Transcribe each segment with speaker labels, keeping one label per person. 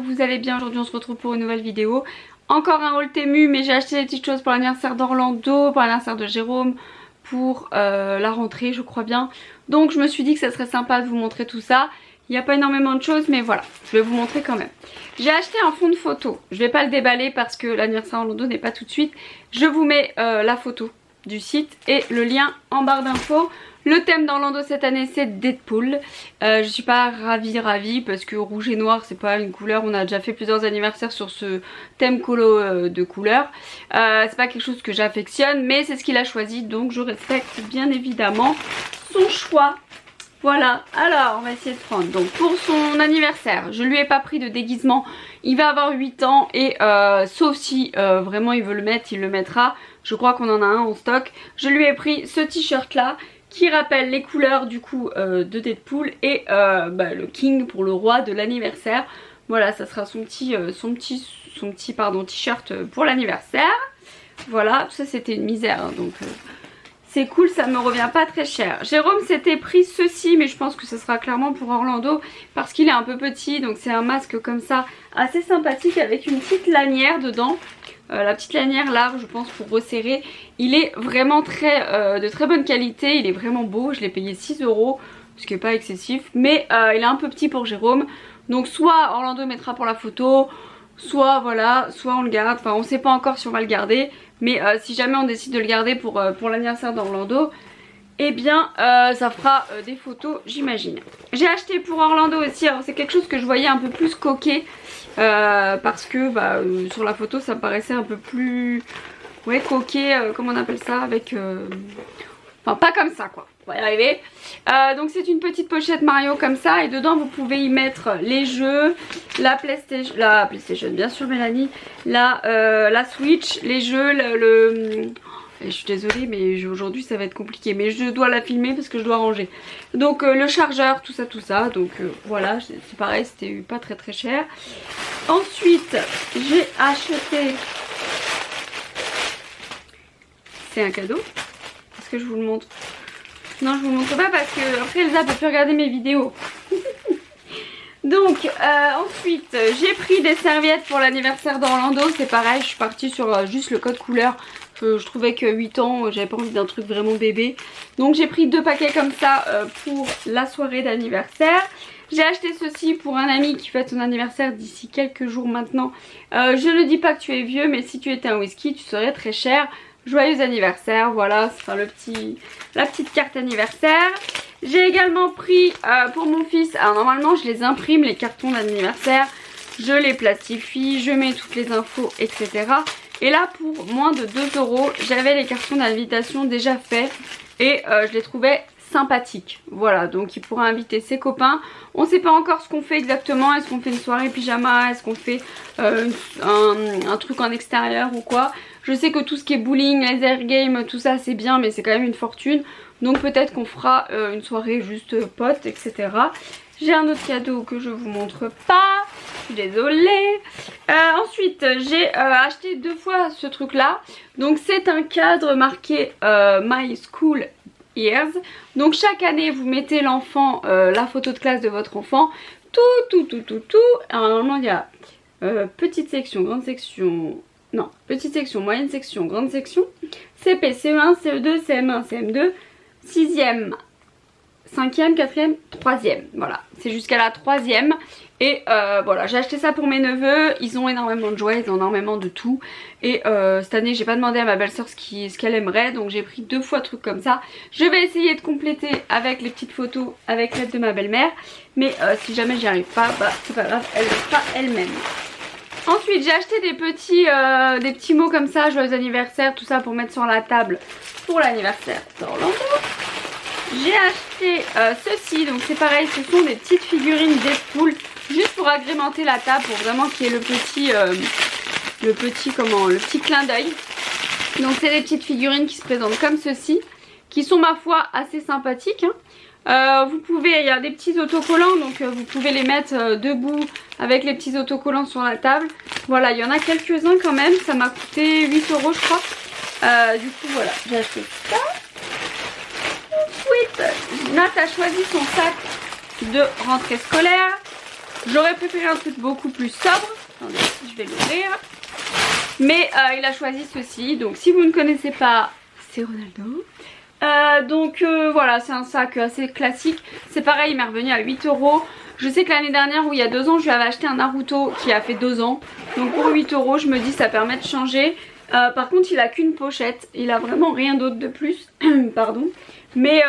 Speaker 1: vous allez bien. Aujourd'hui on se retrouve pour une nouvelle vidéo. Encore un haul Temu, mais j'ai acheté des petites choses pour l'anniversaire d'Orlando, pour l'anniversaire de Jérôme, pour la rentrée je crois bien. Donc je me suis dit que ça serait sympa de vous montrer tout ça. Il n'y a pas énormément de choses mais voilà, je vais vous montrer quand même. J'ai acheté un fond de photo, je vais pas le déballer parce que l'anniversaire d'Orlando n'est pas tout de suite. Je vous mets la photo du site et le lien en barre d'infos. Le thème d'Orlando cette année c'est Deadpool. Je suis pas ravie parce que rouge et noir c'est pas une couleur. On a déjà fait plusieurs anniversaires sur ce thème colo de couleurs. C'est pas quelque chose que j'affectionne mais c'est ce qu'il a choisi donc je respecte bien évidemment son choix. Voilà, alors on va essayer de prendre. Donc pour son anniversaire, je lui ai pas pris de déguisement. Il va avoir 8 ans et sauf si vraiment il veut le mettre, il le mettra. Je crois qu'on en a un en stock. Je lui ai pris ce t-shirt là qui rappelle les couleurs du coup de Deadpool et le King pour le roi de l'anniversaire. Voilà, ça sera son petit t-shirt pour l'anniversaire. Voilà, tout ça c'était une misère hein, donc c'est cool, ça me revient pas très cher. Jérôme s'était pris ceci mais je pense que ce sera clairement pour Orlando parce qu'il est un peu petit. Donc c'est un masque comme ça assez sympathique avec une petite lanière dedans. La petite lanière large je pense pour resserrer. Il est vraiment de très bonne qualité, il est vraiment beau. Je l'ai payé 6 €, ce qui n'est pas excessif. Mais il est un peu petit pour Jérôme. Donc soit Orlando mettra pour la photo, soit voilà, soit on le garde. Enfin on sait pas encore si on va le garder. Mais si jamais on décide de le garder pour l'anniversaire d'Orlando, eh bien ça fera des photos j'imagine. J'ai acheté pour Orlando aussi, alors c'est quelque chose que je voyais un peu plus coquet. Parce que sur la photo ça me paraissait un peu plus coquet, comment on appelle ça, avec enfin pas comme ça quoi, on va y arriver. Donc c'est une petite pochette Mario comme ça et dedans vous pouvez y mettre les jeux, la PlayStation bien sûr Mélanie, la Switch, les jeux, je suis désolée mais aujourd'hui ça va être compliqué mais je dois la filmer parce que je dois ranger. Donc le chargeur, tout ça. Donc voilà, c'est pareil, c'était pas très cher. Ensuite j'ai acheté, c'est un cadeau. Est-ce que je vous le montre? Non je vous le montre pas parce que après Elsa peut plus regarder mes vidéos. Donc ensuite j'ai pris des serviettes pour l'anniversaire d'Orlando. C'est pareil, je suis partie sur juste le code couleur. Je trouvais que 8 ans j'avais pas envie d'un truc vraiment bébé. Donc j'ai pris 2 paquets comme ça pour la soirée d'anniversaire. J'ai acheté ceci pour un ami qui fête son anniversaire d'ici quelques jours maintenant. Je ne dis pas que tu es vieux mais si tu étais un whisky tu serais très cher. Joyeux anniversaire, voilà, c'est la petite carte anniversaire. J'ai également pris pour mon fils, alors normalement je les imprime les cartons d'anniversaire, je les plastifie, je mets toutes les infos etc. Et là pour moins de 2 €, j'avais les cartons d'invitation déjà faits et je les trouvais sympathiques. Voilà, donc il pourra inviter ses copains. On sait pas encore ce qu'on fait exactement, est-ce qu'on fait une soirée pyjama, est-ce qu'on fait un truc en extérieur ou quoi. Je sais que tout ce qui est bowling, laser game, tout ça c'est bien mais c'est quand même une fortune. Donc peut-être qu'on fera une soirée juste potes etc. J'ai un autre cadeau que je vous montre pas, je suis désolée. Ensuite j'ai acheté 2 fois ce truc là. Donc c'est un cadre marqué My School Years. Donc chaque année vous mettez l'enfant, la photo de classe de votre enfant. Tout. Alors normalement il y a petite section, grande section... Non, petite section, moyenne section, grande section, CP, CE1, CE2, CM1, CM2, 6e, 5e, 4e, 3e. Voilà, c'est jusqu'à la 3e. Et voilà, j'ai acheté ça pour mes neveux. Ils ont énormément de jouets, ils ont énormément de tout. Et cette année, j'ai pas demandé à ma belle-sœur ce qu'elle aimerait. Donc j'ai pris 2 fois trucs comme ça. Je vais essayer de compléter avec les petites photos avec l'aide de ma belle-mère. Mais si jamais j'y arrive pas, c'est pas grave, elle le fera elle-même. Ensuite j'ai acheté des petits mots comme ça, joyeux anniversaire, tout ça pour mettre sur la table pour l'anniversaire d'Orlando. J'ai acheté ceci, donc c'est pareil, ce sont des petites figurines Deadpool, juste pour agrémenter la table, pour vraiment qu'il y ait le petit clin d'œil. Donc c'est des petites figurines qui se présentent comme ceci, qui sont ma foi assez sympathiques hein. Vous pouvez, il y a des petits autocollants donc vous pouvez les mettre debout avec les petits autocollants sur la table. Voilà, il y en a quelques-uns quand même, ça m'a coûté 8 € je crois. Du coup voilà, j'ai acheté ça. Ensuite, Nat a choisi son sac de rentrée scolaire. J'aurais préféré un truc beaucoup plus sobre. Attendez, je vais l'ouvrir. Mais il a choisi ceci. Donc si vous ne connaissez pas, c'est Ronaldo. Voilà, c'est un sac assez classique. C'est pareil, il m'est revenu à 8 €. Je sais que l'année dernière ou il y a 2 ans, je lui avais acheté un Naruto qui a fait 2 ans. Donc pour 8 €, je me dis ça permet de changer. Par contre, il a qu'une pochette. Il a vraiment rien d'autre de plus. Pardon. Mais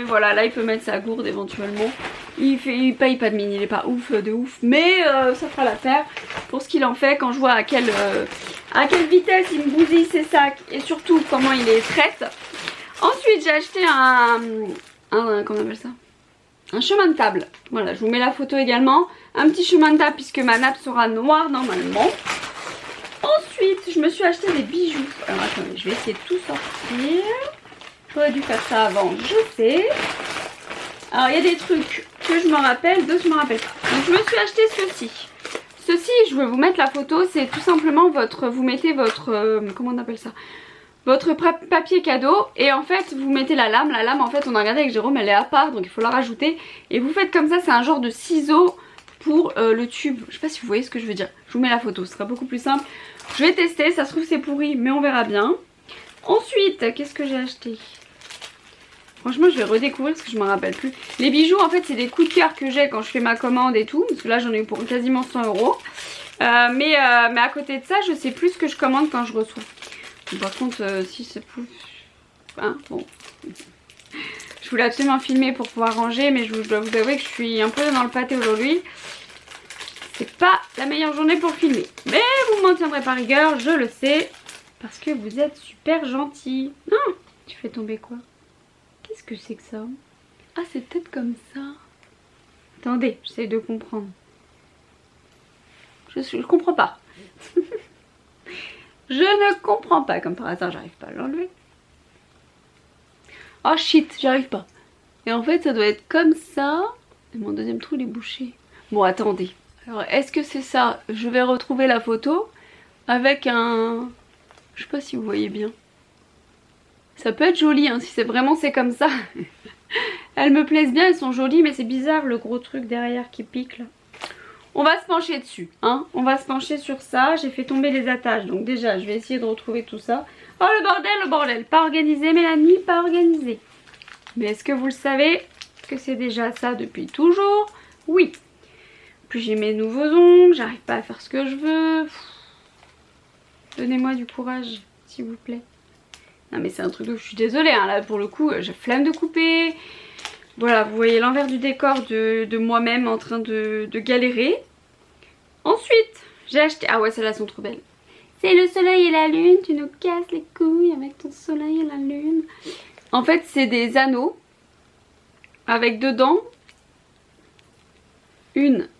Speaker 1: voilà, là il peut mettre sa gourde éventuellement. Il paye pas de mine, il est pas ouf de ouf. Mais ça fera l'affaire pour ce qu'il en fait quand je vois à quelle vitesse il me bousille ses sacs. Et surtout comment il les traite. Ensuite j'ai acheté comment on appelle ça, un chemin de table. Voilà, je vous mets la photo également. Un petit chemin de table puisque ma nappe sera noire normalement. Ensuite je me suis acheté des bijoux. Alors attendez, je vais essayer de tout sortir. J'aurais dû faire ça avant, je sais. Alors il y a des trucs que je me rappelle, d'autres je me rappelle pas. Donc je me suis acheté ceci. Ceci, je vais vous mettre la photo, c'est tout simplement vous mettez votre, comment on appelle ça, votre papier cadeau et en fait vous mettez la lame. La lame en fait on a regardé avec Jérôme, elle est à part donc il faut la rajouter. Et vous faites comme ça, c'est un genre de ciseau pour le tube. Je sais pas si vous voyez ce que je veux dire. Je vous mets la photo, ce sera beaucoup plus simple. Je vais tester, ça se trouve c'est pourri mais on verra bien. Ensuite, qu'est-ce que j'ai acheté? Franchement je vais redécouvrir parce que je me rappelle plus. Les bijoux en fait c'est des coups de cœur que j'ai quand je fais ma commande et tout. Parce que là j'en ai eu pour quasiment 100 €. Mais à côté de ça je sais plus ce que je commande quand je reçois. Par contre si c'est plus... Hein, bon. Je voulais absolument filmer pour pouvoir ranger mais je dois vous avouer que je suis un peu dans le pâté aujourd'hui. C'est pas la meilleure journée pour filmer. Mais vous m'en tiendrez par rigueur, je le sais. Parce que vous êtes super gentils. Non, tu fais tomber quoi? Qu'est-ce que c'est que ça? Ah c'est peut-être comme ça. Attendez, j'essaie de comprendre. Je comprends pas. Je ne comprends pas. Comme par hasard j'arrive pas à l'enlever. Oh shit, j'arrive pas. Et en fait ça doit être comme ça. Et mon deuxième trou il est bouché. Bon attendez. Alors est-ce que c'est ça? Je vais retrouver la photo avec un... Je sais pas si vous voyez bien. Ça peut être joli hein, si c'est vraiment c'est comme ça. Elles me plaisent bien, elles sont jolies mais c'est bizarre le gros truc derrière qui pique là. On va se pencher dessus, hein. On va se pencher sur ça. J'ai fait tomber les attaches donc déjà je vais essayer de retrouver tout ça. Oh le bordel, pas organisé Mélanie, pas organisé. Mais est-ce que vous le savez que c'est déjà ça depuis toujours? Oui. Puis j'ai mes nouveaux ongles, j'arrive pas à faire ce que je veux. Donnez-moi du courage s'il vous plaît. Non mais c'est un truc où je suis désolée hein, là pour le coup j'ai flemme de couper. Voilà vous voyez l'envers du décor de moi-même en train de galérer. Ensuite j'ai acheté, ah ouais celles-là sont trop belles. C'est le soleil et la lune, tu nous casses les couilles avec ton soleil et la lune. En fait c'est des anneaux avec dedans une,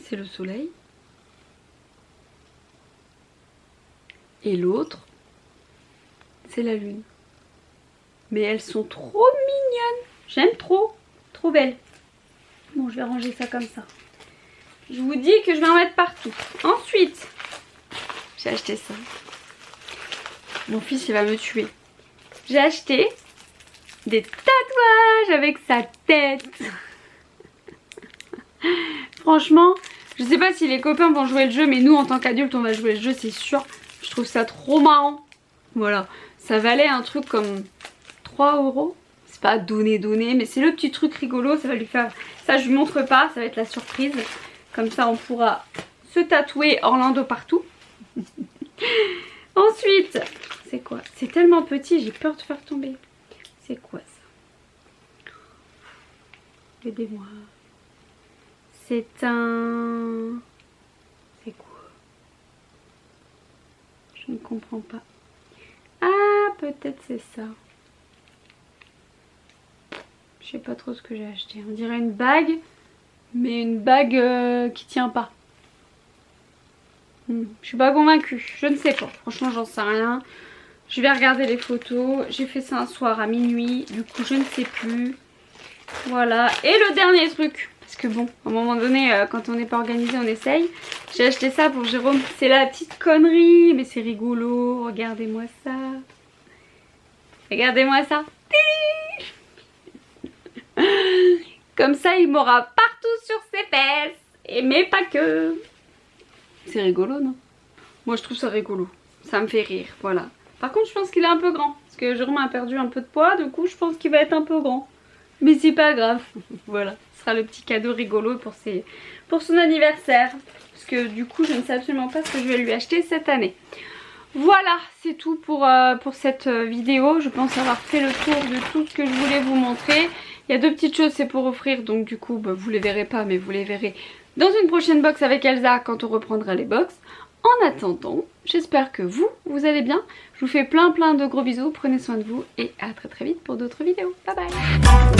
Speaker 1: c'est le soleil. Et l'autre c'est la lune. Mais elles sont trop mignonnes. J'aime trop. Trop belles. Bon je vais ranger ça comme ça. Je vous dis que je vais en mettre partout. Ensuite j'ai acheté ça. Mon fils il va me tuer. J'ai acheté des tatouages avec sa tête. Franchement je sais pas si les copains vont jouer le jeu mais nous en tant qu'adultes on va jouer le jeu c'est sûr. Je trouve ça trop marrant. Voilà. Ça valait un truc comme 3 €. C'est pas donné mais c'est le petit truc rigolo. Ça va lui faire... Ça je lui montre pas, ça va être la surprise. Comme ça on pourra se tatouer Orlando partout. Ensuite, c'est quoi? C'est tellement petit, j'ai peur de faire tomber. C'est quoi ça? Aidez-moi. C'est un... C'est quoi? Je ne comprends pas. Ah, peut-être c'est ça. Je sais pas trop ce que j'ai acheté. On dirait une bague, mais une bague qui tient pas. Je suis pas convaincue. Je ne sais pas. Franchement, j'en sais rien. Je vais regarder les photos. J'ai fait ça un soir à minuit. Du coup, je ne sais plus. Voilà. Et le dernier truc. Parce que bon, à un moment donné, quand on n'est pas organisé, on essaye. J'ai acheté ça pour Jérôme. C'est la petite connerie. Mais c'est rigolo. Regardez-moi ça. Regardez-moi ça. Comme ça il m'aura partout sur ses fesses. mais pas que. C'est rigolo, non? Moi je trouve ça rigolo, ça me fait rire, voilà. Par contre je pense qu'il est un peu grand, parce que Jérôme a perdu un peu de poids, du coup je pense qu'il va être un peu grand. Mais c'est pas grave, voilà, ce sera le petit cadeau rigolo pour son anniversaire. Parce que du coup je ne sais absolument pas ce que je vais lui acheter cette année. Voilà, c'est tout pour cette vidéo. Je pense avoir fait le tour de tout ce que je voulais vous montrer. Il y a deux petites choses, c'est pour offrir, donc du coup bah, vous les verrez pas, mais vous les verrez dans une prochaine box avec Elsa quand on reprendra les box. En attendant, j'espère que vous allez bien. Je vous fais plein de gros bisous, prenez soin de vous et à très vite pour d'autres vidéos. Bye bye.